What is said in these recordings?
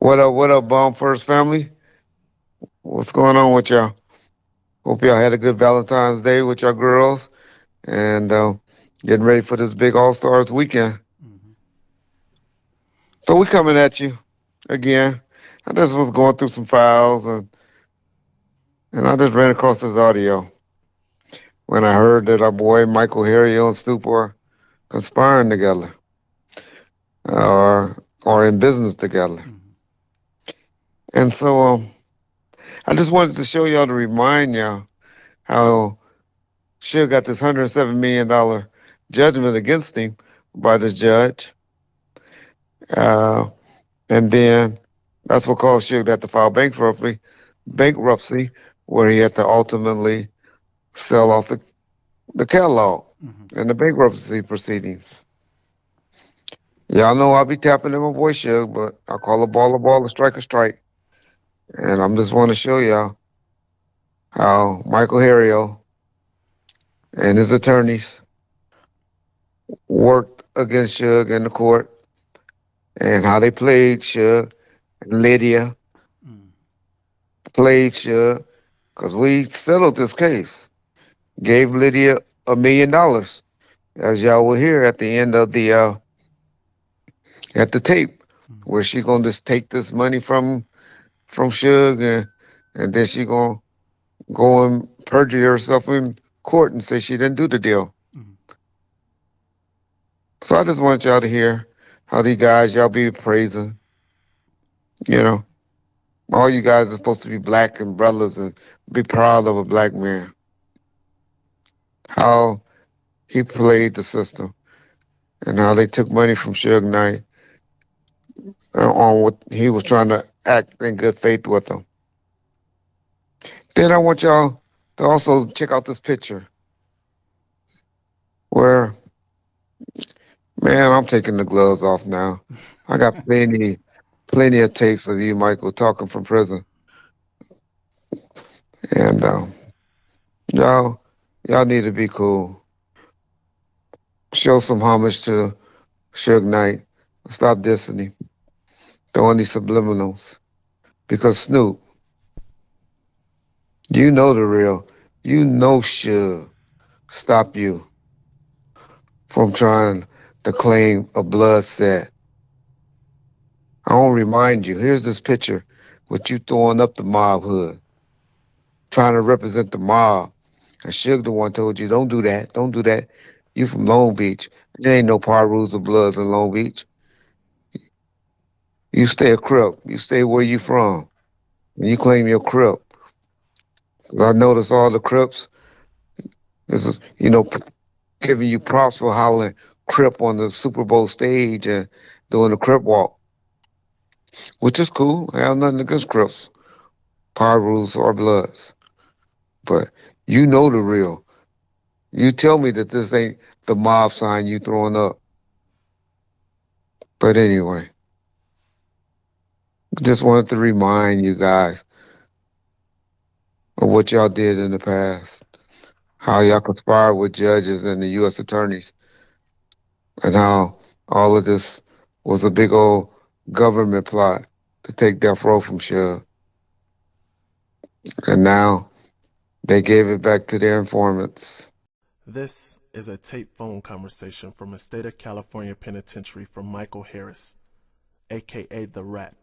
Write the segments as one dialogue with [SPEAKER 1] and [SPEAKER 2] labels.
[SPEAKER 1] What up, Bomb First family? What's going on with y'all? Hope y'all had a good Valentine's Day with your girls and getting ready for this big All Stars weekend.
[SPEAKER 2] Hmm.
[SPEAKER 1] So we coming at you again. I just was going through some files and I just ran across this audio when I heard that our boy Michael Harriel and Snoop are conspiring together or in business together.
[SPEAKER 2] Hmm.
[SPEAKER 1] And so I just wanted to show y'all to remind y'all how Suge got this $107 million judgment against him by this judge. Uh, and then that's what caused Suge to have to file bankruptcy, where he had to ultimately sell off the catalog
[SPEAKER 2] Hmm.
[SPEAKER 1] in the bankruptcy proceedings. Y'all know I'll be tapping in my boy Suge, but I call a ball, a strike. And I'm just want to show y'all how Michael Harriel and his attorneys worked against Suge in the court and how they played Suge and Lydia
[SPEAKER 2] Mm.
[SPEAKER 1] played Suge because we settled this case. Gave Lydia $1 million, as y'all will hear at the end of the at the tape,
[SPEAKER 2] Mm.
[SPEAKER 1] where she gonna just take this money from Suge and then she gonna go and perjure herself in court and say she didn't do the deal.
[SPEAKER 2] Mm.
[SPEAKER 1] So I just want y'all to hear how these guys y'all be praising, you know. All you guys are supposed to be black and brothers and be proud of a black man. How he played the system and how they took money from Suge Knight on what he was trying to act in good faith with them. Then I want y'all to also check out this picture where, man, I'm taking the gloves off now. I got plenty of tapes of you, Michael, talking from prison, and y'all, y'all need to be cool. Show some homage to Suge Knight. Stop dissing him, throwing these subliminals. Because Snoop, you know the real. You know Suge stop you from trying to claim a blood set. I want to remind you, here's this picture with you throwing up the mob hood, trying to represent the mob. And Suge the one told you, don't do that, don't do that. You from Long Beach. There ain't no power rules of bloods in Long Beach. You stay a Crip. You stay where you from. And you claim you're a Crip. 'Cause I notice all the Crips, this is, giving you props for hollering Crip on the Super Bowl stage and doing the Crip walk, which is cool. I have nothing against Crips, power rules, or bloods. But you know the real. You tell me that this ain't the mob sign you throwing up. But anyway, just wanted to remind you guys of what y'all did in the past, how y'all conspired with judges and the U.S. attorneys, and how all of this was a big old government plot to take death row from Suge. And now they gave it back to their informants.
[SPEAKER 2] This is a tape phone conversation from a state of California penitentiary from Michael Harris, aka The Rat,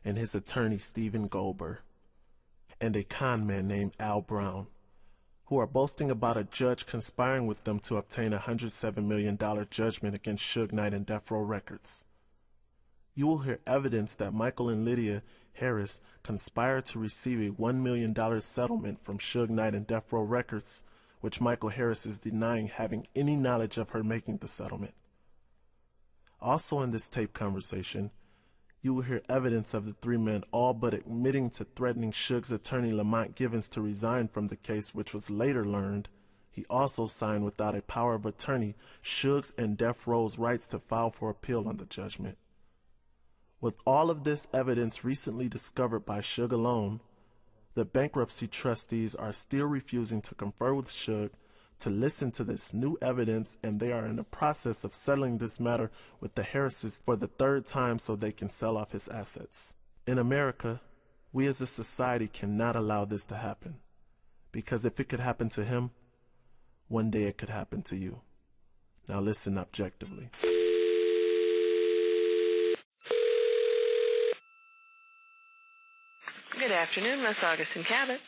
[SPEAKER 2] and his attorney Stephen Goldberg, and a con man named Al Brown, who are boasting about a judge conspiring with them to obtain a $107 million judgment against Suge Knight and Death Row Records. You will hear evidence that Michael and Lydia Harris conspired to receive a $1 million settlement from Suge Knight and Death Row Records, which Michael Harris is denying having any knowledge of her making the settlement. Also in this tape conversation, you will hear evidence of the three men all but admitting to threatening Suge's attorney Lamont Givens to resign from the case, which was later learned he also signed without a power of attorney Suge's and Death Row's rights to file for appeal on the judgment. With all of this evidence recently discovered by Suge alone, the bankruptcy trustees are still refusing to confer with Suge to listen to this new evidence, and they are in the process of settling this matter with the Harrises for the third time so they can sell off his assets. In America, we as a society cannot allow this to happen. Because if it could happen to him, one day it could happen to you. Now listen objectively.
[SPEAKER 3] Good afternoon, Miss Augustine Cabot.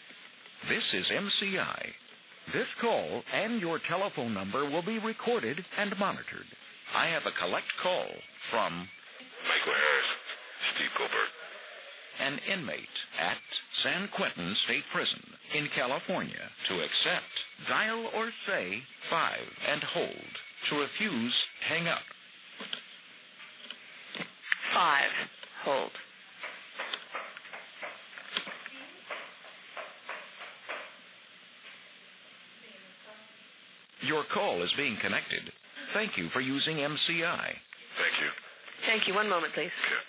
[SPEAKER 4] This is MCI. This call and your telephone number will be recorded and monitored. I have a collect call from
[SPEAKER 5] Michael Harris, Steve Colbert.
[SPEAKER 4] An inmate at San Quentin State Prison in California to accept, dial or say 5 and hold. To refuse, hang up.
[SPEAKER 3] 5. Hold.
[SPEAKER 4] Your call is being connected. Thank you for using MCI.
[SPEAKER 5] Thank you.
[SPEAKER 3] Thank you. One moment, please.
[SPEAKER 5] Okay.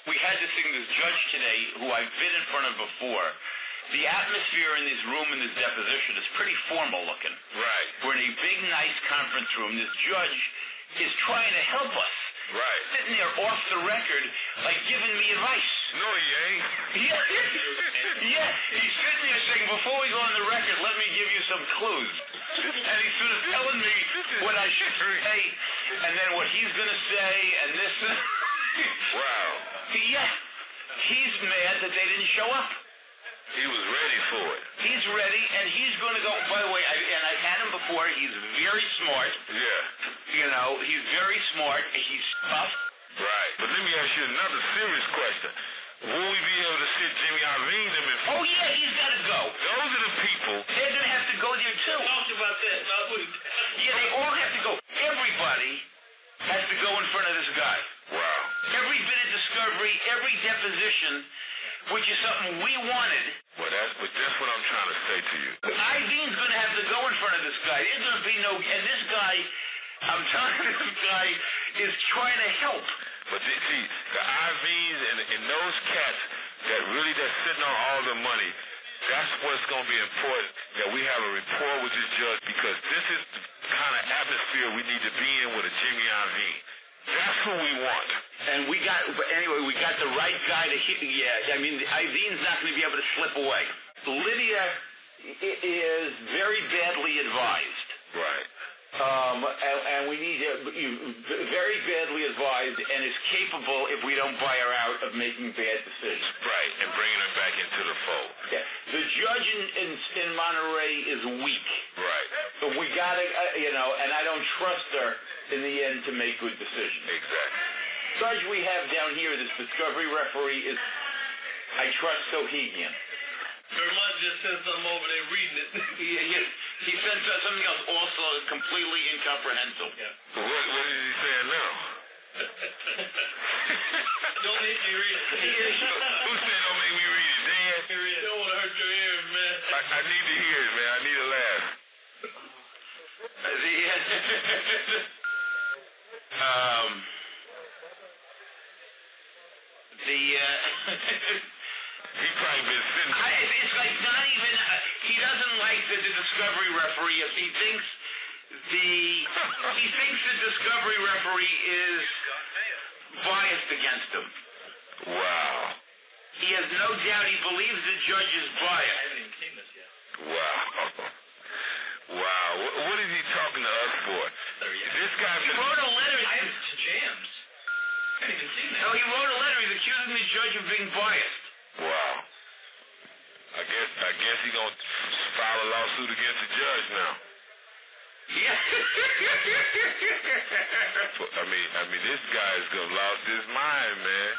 [SPEAKER 6] We had to sing this judge today, who I've been in front of before. The atmosphere in this room in this deposition is pretty formal looking.
[SPEAKER 5] Right.
[SPEAKER 6] We're in a big, nice conference room. This judge is trying to help us.
[SPEAKER 5] Right.
[SPEAKER 6] Sitting there off the record, like giving me advice.
[SPEAKER 5] No, he ain't.
[SPEAKER 6] Yeah, he's sitting there saying, before we go on the record, let me give you some clues. And he's sort of telling me what I should say, and then what he's going to say, and this.
[SPEAKER 5] Wow.
[SPEAKER 6] Yeah, he's mad that they didn't show up.
[SPEAKER 5] He was ready for it.
[SPEAKER 6] He's ready, and he's going to go. By the way, I've had him before. He's very smart.
[SPEAKER 5] Yeah.
[SPEAKER 6] You know, he's very smart. He's tough.
[SPEAKER 5] Right. But let me ask you another serious question. Will we be able to sit Jimmy Iovine them in?
[SPEAKER 6] Oh, yeah, he's got to go.
[SPEAKER 5] Those are the people.
[SPEAKER 6] They're going to have to go there, too.
[SPEAKER 7] Talked about that.
[SPEAKER 6] Yeah, they all have to go. Everybody has to go in front of this guy.
[SPEAKER 5] Wow.
[SPEAKER 6] Every bit of discovery, every deposition, which is something we wanted.
[SPEAKER 5] Well, that's what I'm trying to say to you.
[SPEAKER 6] Ivine's going to have to go in front of this guy. There's going to be no... And this guy, I'm telling you, this guy is trying to help.
[SPEAKER 5] But see, the Ivines and those cats that's sitting on all the money, that's what's going to be important, that we have a rapport with this judge, because this is the kind of atmosphere we need to be in with a Jimmy Iovine. That's who we want.
[SPEAKER 6] And we got the right guy to hit. Yeah, I mean, Ivine's not going to be able to slip away. Lydia is very badly advised.
[SPEAKER 5] Right.
[SPEAKER 6] And we need very badly advised, and is capable, if we don't buy her out, of making bad decisions.
[SPEAKER 5] Right, and bringing her back into the fold.
[SPEAKER 6] Yeah. The judge in Monterey is weak.
[SPEAKER 5] Right.
[SPEAKER 6] So we gotta, and I don't trust her in the end to make good decisions.
[SPEAKER 5] Exactly.
[SPEAKER 6] Judge we have down here, this discovery referee, is, I trust Sohegian.
[SPEAKER 7] Vermont just sent something over there reading it.
[SPEAKER 6] He sent us something else also completely incomprehensible.
[SPEAKER 7] Yeah.
[SPEAKER 5] What is he saying now?
[SPEAKER 7] Don't make me read it.
[SPEAKER 5] Who said don't make me read it, Dan?
[SPEAKER 7] Don't want to hurt your ears, man.
[SPEAKER 5] I need to hear it, man. I need to laugh. He probably been sitting.
[SPEAKER 6] It's like not even. He doesn't like the discovery referee. He thinks the discovery referee is biased against him.
[SPEAKER 5] Wow.
[SPEAKER 6] He has no doubt. He believes the judge is biased.
[SPEAKER 7] I haven't even seen this yet.
[SPEAKER 5] Wow. Wow. What is he talking to us for? This guy.
[SPEAKER 6] He wrote a letter.
[SPEAKER 7] I have to Jams. I haven't even seen that.
[SPEAKER 6] No, he wrote a letter. He's accusing the judge of being biased.
[SPEAKER 5] Wow. I guess he's gonna file a lawsuit against the judge now.
[SPEAKER 6] Yeah.
[SPEAKER 5] I mean, this guy's gonna lost his mind, man.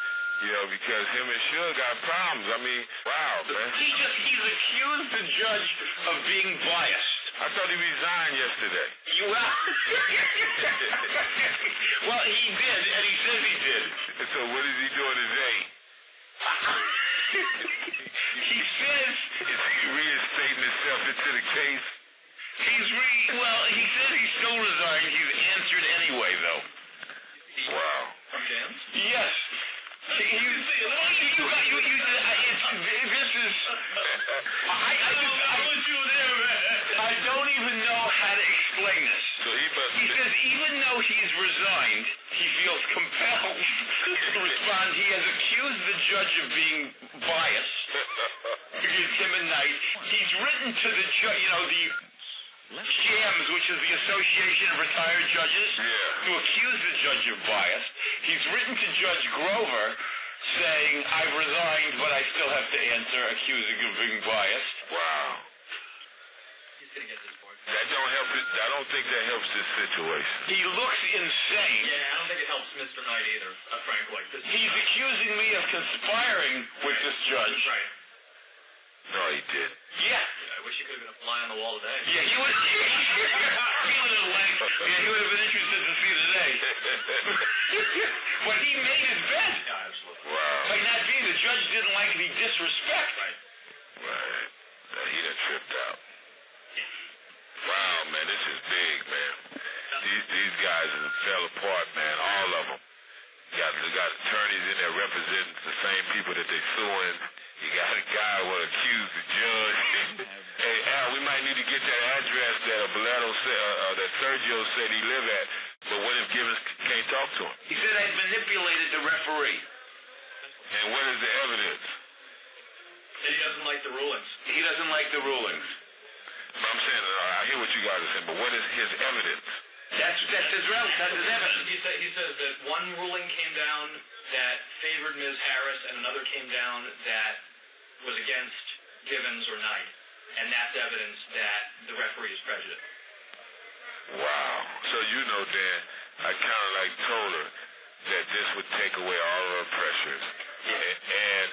[SPEAKER 5] Because him and Suge got problems. I mean, wow, man.
[SPEAKER 6] He's accused the judge of being biased.
[SPEAKER 5] I thought he resigned yesterday.
[SPEAKER 6] Well, he did, and he says he did.
[SPEAKER 5] So what is he doing today?
[SPEAKER 6] He says...
[SPEAKER 5] Is he reinstating himself into the case?
[SPEAKER 6] He says he's still resigned. He's answered anyway, though.
[SPEAKER 5] Wow.
[SPEAKER 7] From Jams?
[SPEAKER 6] Yes. This is...
[SPEAKER 7] I was you there, man.
[SPEAKER 6] I don't even know how to explain this.
[SPEAKER 5] So he must be
[SPEAKER 6] He says even though he's resigned, he feels compelled to respond. He has accused the judge of being biased against him at night. He's written to the judge, the SHAMS, which is the Association of Retired Judges, to accuse the judge of bias. He's written to Judge Grover saying, I've resigned, but I still have to answer, accusing him of being biased.
[SPEAKER 5] Wow.
[SPEAKER 7] He's going to get this board.
[SPEAKER 5] That don't help it. I don't think that helps this situation.
[SPEAKER 6] He looks insane.
[SPEAKER 7] Yeah, I don't think it helps Mr. Knight either, Frank, like this.
[SPEAKER 6] He's accusing me of conspiring with this judge.
[SPEAKER 7] Right.
[SPEAKER 5] No, he didn't.
[SPEAKER 6] Yeah.
[SPEAKER 7] I wish he could have been a fly on the wall today.
[SPEAKER 6] Yeah, he would have been interested to see today. But he made his bed.
[SPEAKER 7] Yeah, absolutely.
[SPEAKER 5] Wow.
[SPEAKER 6] By not being, the judge didn't like the disrespect.
[SPEAKER 7] Right.
[SPEAKER 5] Right. He done tripped out. Wow, man, this is big, man. These guys fell apart, man. All of them. You got attorneys in there representing the same people that they suing. You got a guy who accused the judge. Hey, Al, we might need to get that address that Boleto said, that Sergio said he lived at. But what if Gibbons can't talk to him?
[SPEAKER 6] He said I manipulated the referee.
[SPEAKER 5] And what is the evidence?
[SPEAKER 7] He doesn't like the rulings.
[SPEAKER 6] He doesn't like the rulings.
[SPEAKER 5] I'm saying, I hear what you guys are saying, but what is his evidence?
[SPEAKER 6] That's his evidence.
[SPEAKER 7] He says that one ruling came down that favored Ms. Harris and another came down that was against Givens or Knight. And that's evidence that the referee is prejudiced.
[SPEAKER 5] Wow. So Dan, I kind of told her that this would take away all of her pressures. And,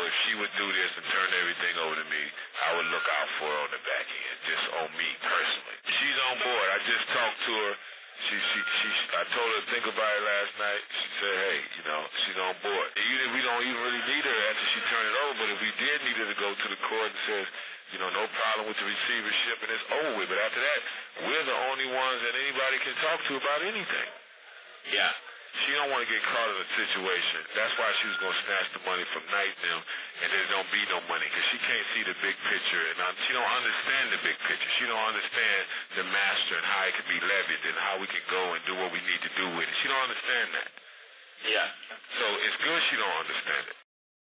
[SPEAKER 5] if she would do this and turn everything over to me, I would look out for her on the back end, just on me personally. She's on board. I just talked to her. I told her to think about it last night. She said, hey, she's on board. We don't even really need her after she turned it over, but if we did need her to go to the court and says, no problem with the receivership and it's over with. But after that, we're the only ones that anybody can talk to about anything.
[SPEAKER 6] Yeah.
[SPEAKER 5] She don't want to get caught in a situation. That's why she was going to snatch the money from Knight and them, and there don't be no money because she can't see the big picture, and she don't understand the big picture. She don't understand the master and how it can be levied and how we can go and do what we need to do with it. She don't understand that.
[SPEAKER 6] Yeah.
[SPEAKER 5] So it's good she don't understand it.